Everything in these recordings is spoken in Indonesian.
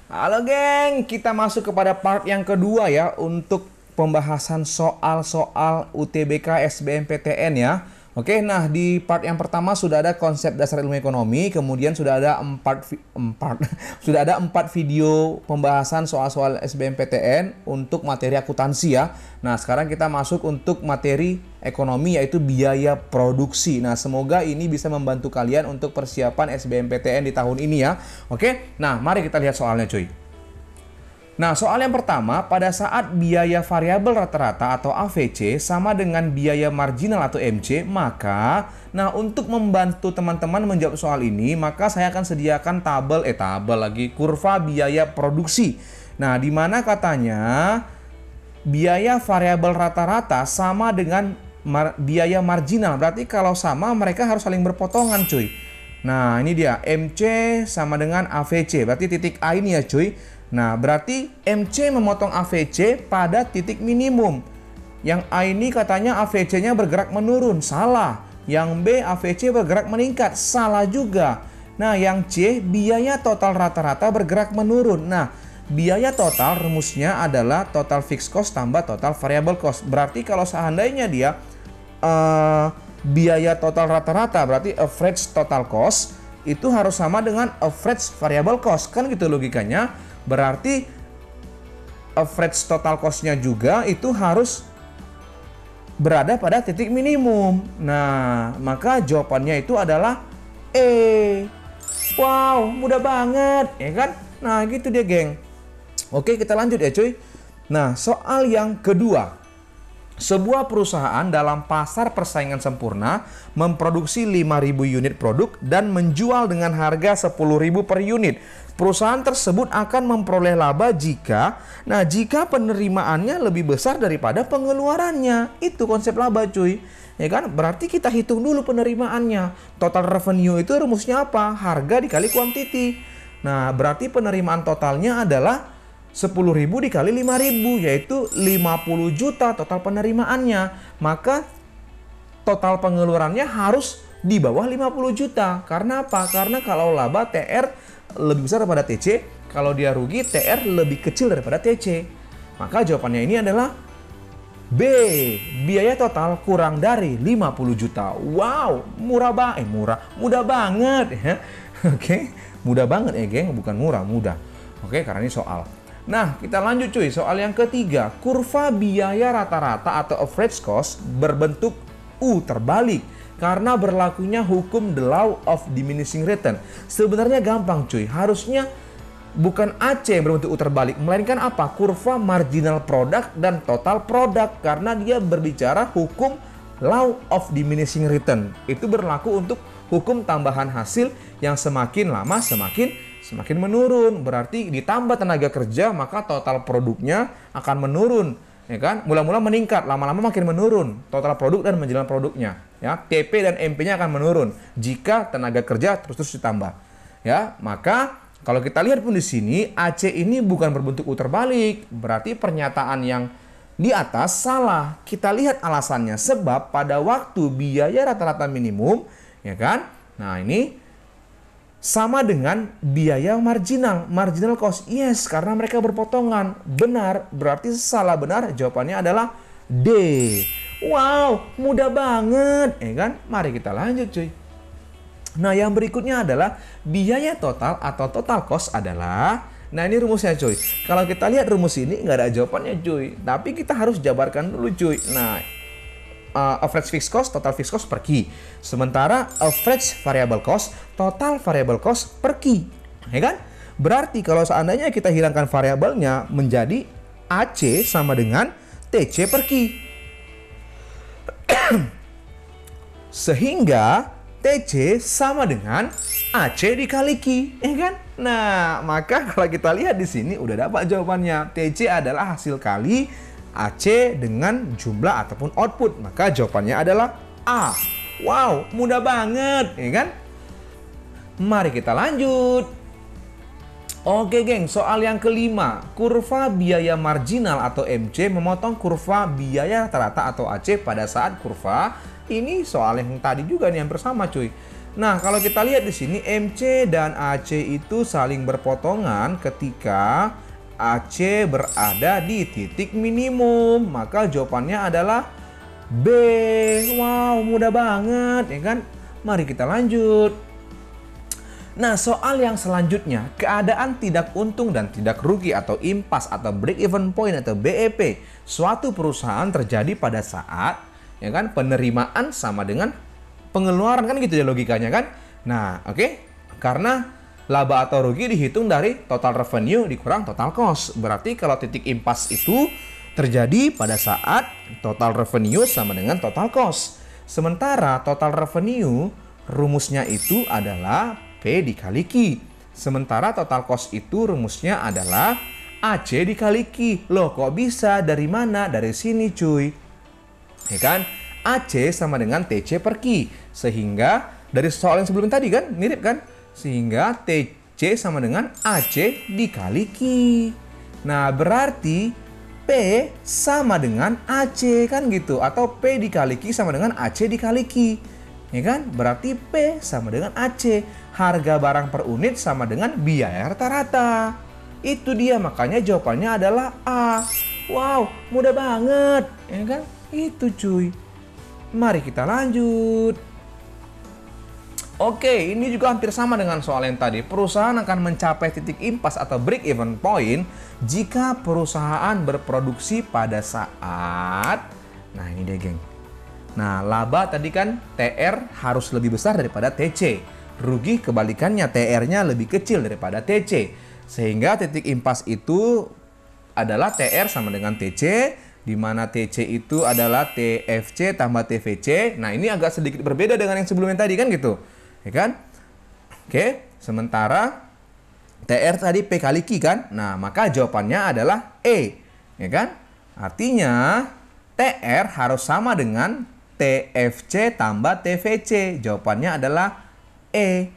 Halo geng, kita masuk kepada part yang kedua ya untuk pembahasan soal-soal UTBK SBMPTN ya. Oke, nah di part yang pertama sudah ada konsep dasar ilmu ekonomi, kemudian sudah ada sudah ada 4 video pembahasan soal-soal SBMPTN untuk materi akuntansi ya. Nah, sekarang kita masuk untuk materi ekonomi yaitu biaya produksi. Nah, semoga ini bisa membantu kalian untuk persiapan SBMPTN di tahun ini ya. Oke, nah mari kita lihat soalnya cuy. Nah, soal yang pertama, pada saat biaya variabel rata-rata atau AVC sama dengan biaya marginal atau MC, maka, nah untuk membantu teman-teman menjawab soal ini, maka saya akan sediakan tabel lagi, kurva biaya produksi. Nah, di mana katanya biaya variabel rata-rata sama dengan biaya marginal. Berarti kalau sama, mereka harus saling berpotongan cuy. Nah, ini dia, MC sama dengan AVC, berarti titik A ini ya cuy. Nah, berarti MC memotong AVC pada titik minimum. Yang A ini katanya AVC-nya bergerak menurun, salah. Yang B AVC bergerak meningkat, salah juga. Nah, yang C biaya total rata-rata bergerak menurun. Nah, biaya total rumusnya adalah total fixed cost tambah total variable cost. Berarti kalau seandainya dia biaya total rata-rata berarti average total cost itu harus sama dengan average variable cost. Kan gitu logikanya. Berarti average total cost-nya juga itu harus berada pada titik minimum. Nah, maka jawabannya itu adalah E. Wow, mudah banget, ya kan? Nah, gitu dia, geng. Oke, kita lanjut ya, cuy. Nah, soal yang kedua. Sebuah perusahaan dalam pasar persaingan sempurna memproduksi 5.000 unit produk dan menjual dengan harga 10.000 per unit. Perusahaan tersebut akan memperoleh laba jika penerimaannya lebih besar daripada pengeluarannya. Itu konsep laba cuy. Ya kan? Berarti kita hitung dulu penerimaannya. Total revenue itu rumusnya apa? Harga dikali quantity. Nah, berarti penerimaan totalnya adalah 10.000 dikali 5.000 yaitu 50 juta total penerimaannya. Maka total pengeluarannya harus di bawah 50 juta. Karena apa? Karena kalau laba TR lebih besar daripada TC, kalau dia rugi TR lebih kecil daripada TC. Maka jawabannya ini adalah B. Biaya total kurang dari 50 juta. Wow, mudah banget ya. Oke, mudah banget ya geng, bukan murah, mudah. Oke, karena ini soal. Nah, kita lanjut cuy. Soal yang ketiga, kurva biaya rata-rata atau average cost berbentuk U terbalik karena berlakunya hukum the law of diminishing return. Sebenarnya gampang cuy. Harusnya bukan AC yang berbentuk U terbalik, melainkan apa? Kurva marginal product dan total product karena dia berbicara hukum law of diminishing return. Itu berlaku untuk hukum tambahan hasil yang semakin lama semakin menurun. Berarti ditambah tenaga kerja maka total produknya akan menurun, ya kan? Mula-mula meningkat, lama-lama makin menurun total produk dan menjelang produknya, ya. TP dan MP-nya akan menurun jika tenaga kerja terus ditambah. Ya, maka kalau kita lihat pun di sini AC ini bukan berbentuk U terbalik. Berarti pernyataan yang di atas salah. Kita lihat alasannya, sebab pada waktu biaya rata-rata minimum, ya kan? Nah, ini sama dengan biaya marginal cost. Yes, karena mereka berpotongan. Benar, berarti salah benar. Jawabannya adalah D. Wow, mudah banget, ya kan? Mari kita lanjut cuy. Nah, yang berikutnya adalah biaya total atau total cost adalah, nah ini rumusnya cuy. Kalau kita lihat rumus ini nggak ada jawabannya cuy, tapi kita harus jabarkan dulu cuy. Nah, average fixed cost, total fixed cost per Q. Sementara average variable cost, total variable cost per Q. Ya kan? Berarti kalau seandainya kita hilangkan variabelnya menjadi AC sama dengan TC per Q. Sehingga TC sama dengan AC dikali Q, ya kan? Nah, maka kalau kita lihat di sini udah dapat jawabannya. TC adalah hasil kali AC dengan jumlah ataupun output. Maka jawabannya adalah A. Wow, mudah banget, ya kan? Mari kita lanjut. Oke geng, soal yang kelima. Kurva biaya marginal atau MC memotong kurva biaya rata-rata atau AC pada saat kurva. Ini soal yang tadi juga nih, yang bersama cuy. Nah, kalau kita lihat di sini MC dan AC itu saling berpotongan ketika AC berada di titik minimum. Maka jawabannya adalah B. Wow, mudah banget ya kan? Mari kita lanjut. Nah, soal yang selanjutnya, keadaan tidak untung dan tidak rugi atau impas atau break even point atau BEP suatu perusahaan terjadi pada saat ya kan penerimaan sama dengan pengeluaran, kan gitu ya logikanya kan. Nah, oke. Karena laba atau rugi dihitung dari total revenue dikurang total cost. Berarti kalau titik impas itu terjadi pada saat total revenue sama dengan total cost. Sementara total revenue rumusnya itu adalah P dikali Q. Sementara total cost itu rumusnya adalah AC dikali Q. Loh, kok bisa? Dari mana? Dari sini cuy. Ya kan? AC sama dengan TC per Q. Sehingga dari soal yang sebelumnya tadi kan mirip kan? Sehingga TC sama dengan AC dikali Q. Nah, berarti P sama dengan AC kan gitu. Atau P dikali Q sama dengan AC dikali Q. Ya kan? Berarti P sama dengan AC. Harga barang per unit sama dengan biaya rata-rata. Itu dia, makanya jawabannya adalah A. Wow, mudah banget. Ya kan? Itu cuy. Mari kita lanjut. Oke, ini juga hampir sama dengan soal yang tadi. Perusahaan akan mencapai titik impas atau break even point jika perusahaan berproduksi pada saat... Nah, ini deh, geng. Nah, laba tadi kan TR harus lebih besar daripada TC. Rugi kebalikannya, TR-nya lebih kecil daripada TC. Sehingga titik impas itu adalah TR sama dengan TC, di mana TC itu adalah TFC tambah TVC. Nah, ini agak sedikit berbeda dengan yang sebelumnya tadi kan gitu. Ya kan? Oke, sementara TR tadi P kali Q kan? Nah, maka jawabannya adalah E. Ya kan? Artinya TR harus sama dengan TFC tambah TVC. Jawabannya adalah E.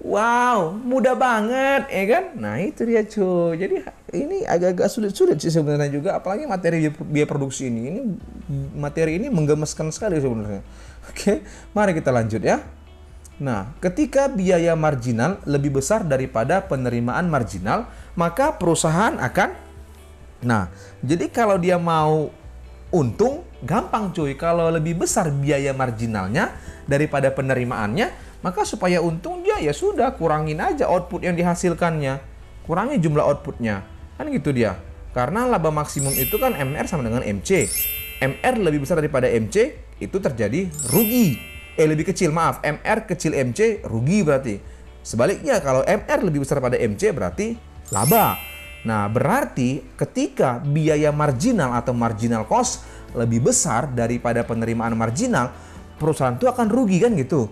Wow, mudah banget, ya kan? Nah, itu dia cuy. Jadi ini agak-agak sulit-sulit sih sebenarnya juga, apalagi materi biaya produksi ini. Ini materi ini menggemaskan sekali sebenarnya. Oke, mari kita lanjut ya. Nah, ketika biaya marginal lebih besar daripada penerimaan marginal, maka perusahaan akan... Nah, jadi kalau dia mau untung, gampang cuy. Kalau lebih besar biaya marginalnya daripada penerimaannya, maka supaya untung dia ya sudah kurangin aja output yang dihasilkannya. Kurangi jumlah outputnya. Kan gitu dia. Karena laba maksimum itu kan MR sama dengan MC. MR lebih besar daripada MC, itu terjadi rugi. Lebih kecil, maaf. MR kecil MC, rugi berarti. Sebaliknya kalau MR lebih besar daripada MC berarti laba. Nah, berarti ketika biaya marginal atau marginal cost lebih besar daripada penerimaan marginal, perusahaan itu akan rugi kan gitu.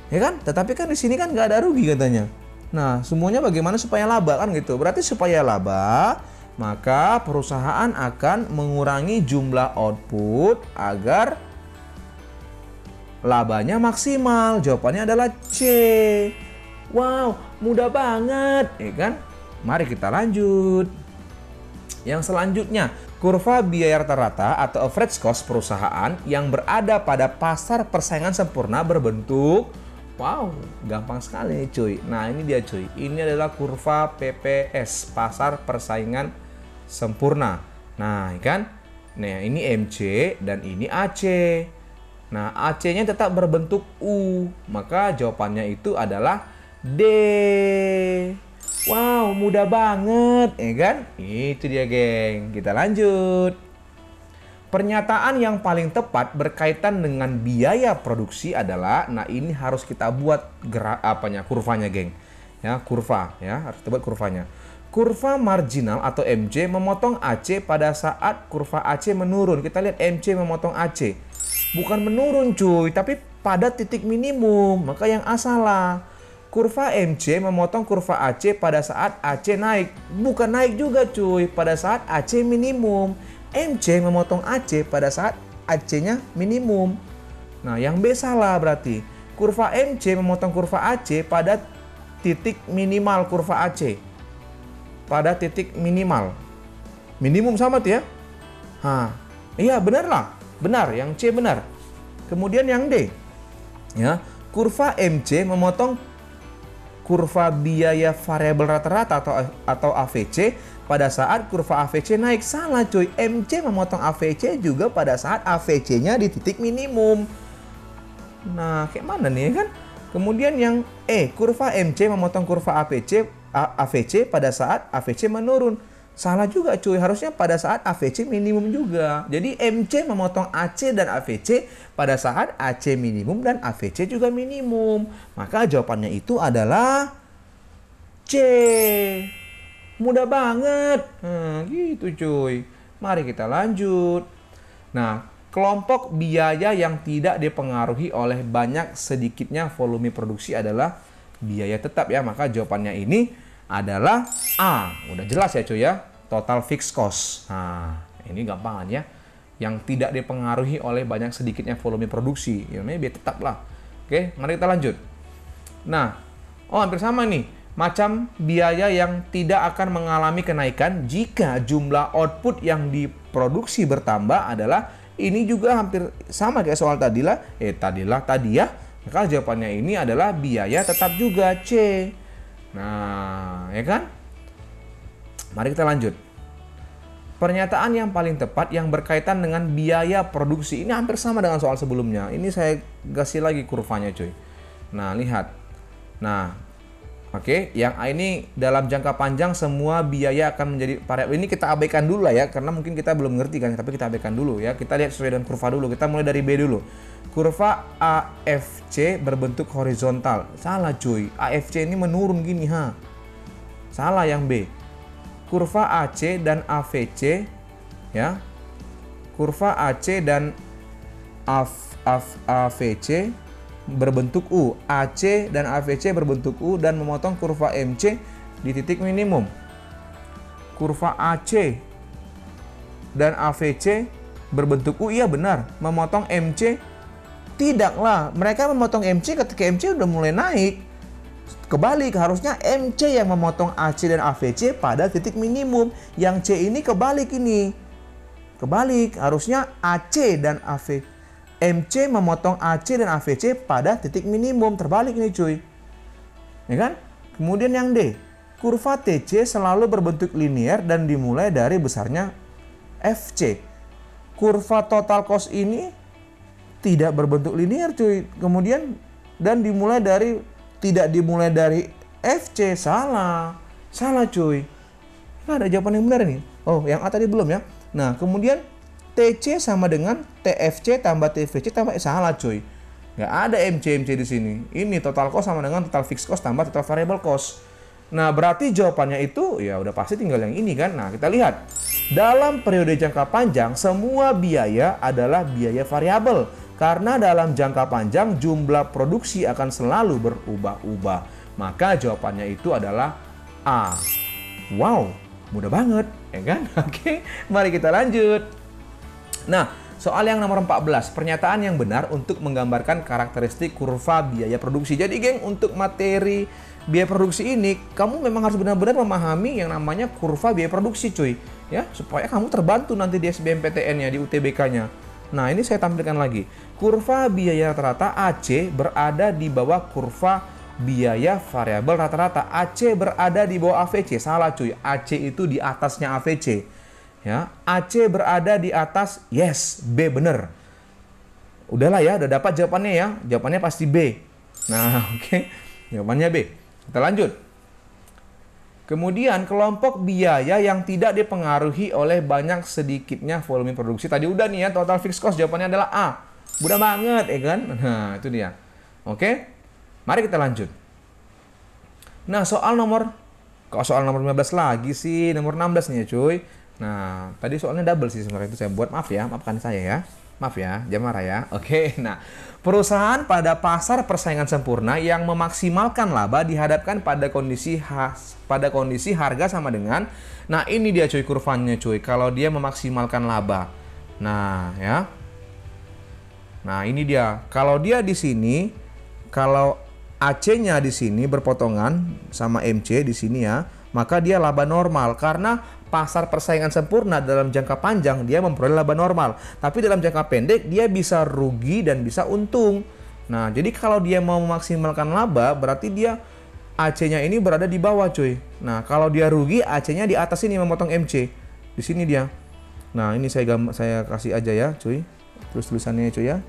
Ya kan? Tetapi kan di sini kan nggak ada rugi katanya. Nah, semuanya bagaimana supaya laba kan gitu. Berarti supaya laba, maka perusahaan akan mengurangi jumlah output agar labanya maksimal. Jawabannya adalah C. Wow, mudah banget, ya kan? Mari kita lanjut. Yang selanjutnya, kurva biaya rata-rata atau average cost perusahaan yang berada pada pasar persaingan sempurna berbentuk, wow, gampang sekali cuy. Nah, ini dia cuy. Ini adalah kurva PPS, pasar persaingan sempurna. Nah, kan? Nah, ini MC dan ini AC. Nah, AC-nya tetap berbentuk U. Maka jawabannya itu adalah D. Wow, mudah banget, ya kan? Itu dia, geng. Kita lanjut. Pernyataan yang paling tepat berkaitan dengan biaya produksi adalah, nah ini harus kita buat kurvanya, geng. Ya, kurva, ya, harus kita buat kurvanya. Kurva marginal atau MC memotong AC pada saat kurva AC menurun. Kita lihat MC memotong AC. Bukan menurun, cuy, tapi pada titik minimum. Maka yang A salah. Kurva MC memotong kurva AC pada saat AC naik. Bukan naik juga cuy, pada saat AC minimum. MC memotong AC pada saat AC-nya minimum. Nah, yang B salah berarti. Kurva MC memotong kurva AC pada titik minimal kurva AC. Pada titik minimal. Minimum sama tuh ya. Iya, benar lah. Benar, yang C benar. Kemudian yang D. Ya. kurva MC memotong kurva biaya variabel rata-rata atau AVC pada saat kurva AVC naik. Salah cuy, MC memotong AVC juga pada saat AVC-nya di titik minimum. Nah, kayak mana nih kan? Kemudian yang kurva MC memotong kurva AVC pada saat AVC menurun. Salah juga cuy, harusnya pada saat AVC minimum juga. Jadi MC memotong AC dan AVC pada saat AC minimum dan AVC juga minimum. Maka jawabannya itu adalah C. Mudah banget. Nah, gitu cuy. Mari kita lanjut. Nah, kelompok biaya yang tidak dipengaruhi oleh banyak sedikitnya volume produksi adalah biaya tetap ya. Maka jawabannya ini adalah A. Udah jelas ya cuy ya. Total fixed cost. Nah, ini gampangan ya. Yang tidak dipengaruhi oleh banyak sedikitnya volume produksi. Ya, ini biaya tetap lah. Oke, mari kita lanjut. Nah, hampir sama nih. Macam biaya yang tidak akan mengalami kenaikan jika jumlah output yang diproduksi bertambah adalah ini juga hampir sama kayak soal tadi ya. Maka jawabannya ini adalah biaya tetap juga C. Nah, ya kan? Mari kita lanjut. Pernyataan yang paling tepat yang berkaitan dengan biaya produksi. Ini hampir sama dengan soal sebelumnya. Ini saya kasih lagi kurvanya cuy. Nah, lihat. Nah, oke. Yang A ini dalam jangka panjang semua biaya akan menjadi variabel. Ini kita abaikan dulu lah ya. Karena mungkin kita belum ngerti kan. Tapi kita abaikan dulu ya. Kita lihat sesuai dengan kurva dulu. Kita mulai dari B dulu. Kurva AFC berbentuk horizontal. Salah cuy. AFC ini menurun gini ha. Salah yang B. Kurva AC dan AVC ya. Kurva AC dan AVC berbentuk U. AC dan AVC berbentuk U dan memotong kurva MC di titik minimum. Kurva AC dan AVC berbentuk U, iya benar. Memotong MC tidaklah, mereka memotong MC ketika MC udah mulai naik. Kebalik, harusnya MC yang memotong AC dan AVC pada titik minimum. Yang C ini kebalik ini. Kebalik, harusnya AC dan AVC. MC memotong AC dan AVC pada titik minimum. Terbalik ini cuy. Ya kan? Kemudian yang D. Kurva TC selalu berbentuk linear dan dimulai dari besarnya FC. Kurva total cost ini tidak berbentuk linear cuy. Kemudian dan tidak dimulai dari FC. Salah cuy. Nggak ada jawaban yang benar nih. Yang A tadi belum ya. Nah, kemudian TC sama dengan TFC tambah TVC tambah salah cuy. Nggak ada MC di sini. Ini total cost sama dengan total fixed cost tambah total variable cost. Nah, berarti jawabannya itu ya udah pasti tinggal yang ini kan. Nah, kita lihat. Dalam periode jangka panjang semua biaya adalah biaya variabel. Karena dalam jangka panjang jumlah produksi akan selalu berubah-ubah. Maka jawabannya itu adalah A. Wow, mudah banget, ya kan? Oke, mari kita lanjut. Nah, soal yang nomor 14, pernyataan yang benar untuk menggambarkan karakteristik kurva biaya produksi. Jadi, geng, untuk materi biaya produksi ini, kamu memang harus benar-benar memahami yang namanya kurva biaya produksi, cuy. Ya, supaya kamu terbantu nanti di SBMPTN-nya, di UTBK-nya. Nah, ini saya tampilkan lagi. Kurva biaya rata-rata AC berada di bawah kurva biaya variabel rata-rata. AC berada di bawah AVC. Salah cuy. AC itu di atasnya AVC. Ya, AC berada di atas. Yes, B bener. Udahlah ya, udah dapat jawabannya ya. Jawabannya pasti B. Nah, oke. Jawabannya B. Kita lanjut. Kemudian kelompok biaya yang tidak dipengaruhi oleh banyak sedikitnya volume produksi. Tadi udah nih ya, total fixed cost jawabannya adalah A. Mudah banget ya kan? Nah, itu dia. Oke. Mari kita lanjut. Nah, soal nomor 15 lagi sih? Nomor 16 nih ya cuy. Nah, tadi soalnya double sih sebenarnya itu saya buat. Maaf ya, maafkan saya ya. Maaf ya, jangan marah ya. Oke, nah, perusahaan pada pasar persaingan sempurna yang memaksimalkan laba dihadapkan pada kondisi harga sama dengan. Nah, ini dia cuy kurvanya cuy. Kalau dia memaksimalkan laba. Nah, ya. Nah, ini dia. Kalau dia di sini, kalau AC-nya di sini berpotongan sama MC di sini ya, maka dia laba normal karena pasar persaingan sempurna dalam jangka panjang dia memperoleh laba normal, tapi dalam jangka pendek dia bisa rugi dan bisa untung. Nah, jadi kalau dia mau memaksimalkan laba, berarti dia AC-nya ini berada di bawah, cuy. Nah, kalau dia rugi, AC-nya di atas ini memotong MC. Di sini dia. Nah, ini saya kasih aja ya, cuy. Terus tulisannya, cuy ya.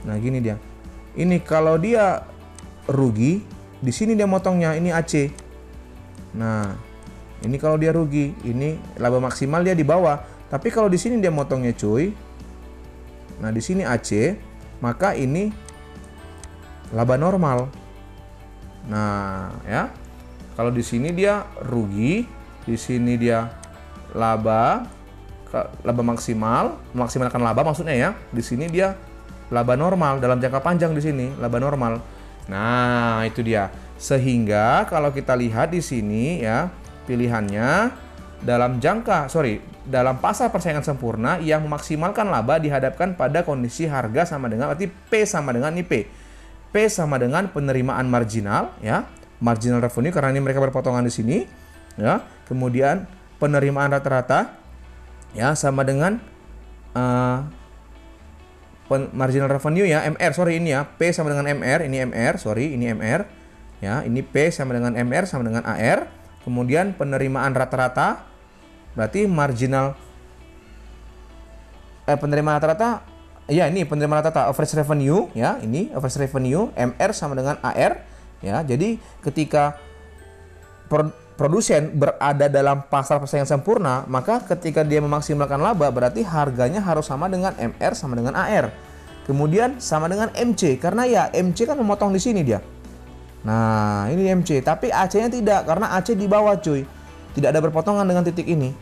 Nah, gini dia. Ini kalau dia rugi, di sini dia motongnya, ini AC. Nah, ini kalau dia rugi, ini laba maksimal dia di bawah. Tapi kalau di sini dia motongnya, cuy. Nah, di sini AC, maka ini laba normal. Nah, ya. Kalau di sini dia rugi, di sini dia laba maksimal, memaksimalkan laba maksudnya ya. Di sini dia laba normal dalam jangka panjang, di sini laba normal. Nah, itu dia. Sehingga kalau kita lihat di sini ya, pilihannya dalam pasar persaingan sempurna yang memaksimalkan laba dihadapkan pada kondisi harga sama dengan, berarti P sama dengan ini P. P sama dengan penerimaan marginal ya, marginal revenue karena ini mereka berpotongan di sini ya. Kemudian penerimaan rata-rata ya sama dengan marginal revenue ya, MR, ini ya, P sama dengan MR, ini MR, ini MR ya, ini P sama dengan MR sama dengan AR. Kemudian penerimaan rata-rata berarti penerimaan rata-rata ya, ini penerimaan rata-rata average revenue ya, ini average revenue MR sama dengan AR ya. Jadi ketika produsen berada dalam pasar persaingan sempurna, maka ketika dia memaksimalkan laba berarti harganya harus sama dengan MR sama dengan AR. Kemudian sama dengan MC karena ya MC kan memotong di sini dia. Nah, ini MC, tapi AC-nya tidak karena AC di bawah, cuy. Tidak ada berpotongan dengan titik ini.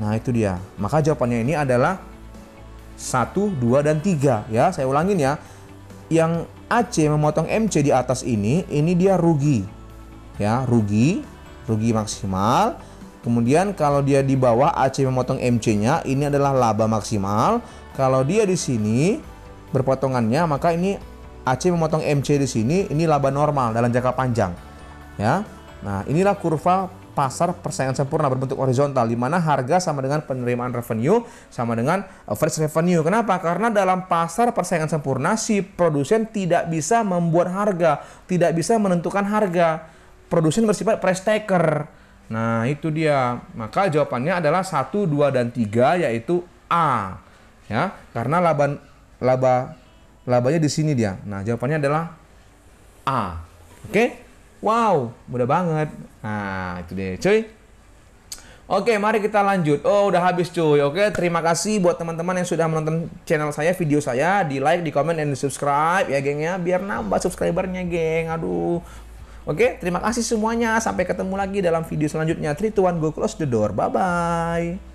Nah, itu dia. Maka jawabannya ini adalah 1, 2, dan 3 ya. Saya ulangin ya. Yang AC memotong MC di atas ini dia rugi. Ya, rugi maksimal. Kemudian kalau dia di bawah AC memotong MC-nya, ini adalah laba maksimal. Kalau dia di sini berpotongannya, maka ini AC memotong MC di sini, ini laba normal dalam jangka panjang. Ya. Nah, inilah kurva pasar persaingan sempurna berbentuk horizontal di mana harga sama dengan penerimaan revenue sama dengan average revenue. Kenapa? Karena dalam pasar persaingan sempurna si produsen tidak bisa membuat harga, tidak bisa menentukan harga. Produsen bersifat price taker. Nah, itu dia. Maka jawabannya adalah 1, 2, dan 3 yaitu A. Ya, karena labanya di sini dia. Nah, jawabannya adalah A. Oke? Wow, mudah banget. Nah, itu deh, cuy. Oke, mari kita lanjut. Oh, udah habis, cuy. Oke, terima kasih buat teman-teman yang sudah menonton channel saya, video saya. Di like, di komen, dan di subscribe ya, geng ya. Biar nambah subscribernya, geng. Aduh. Oke, terima kasih semuanya. Sampai ketemu lagi dalam video selanjutnya. 3, 2, 1, go close the door. Bye-bye.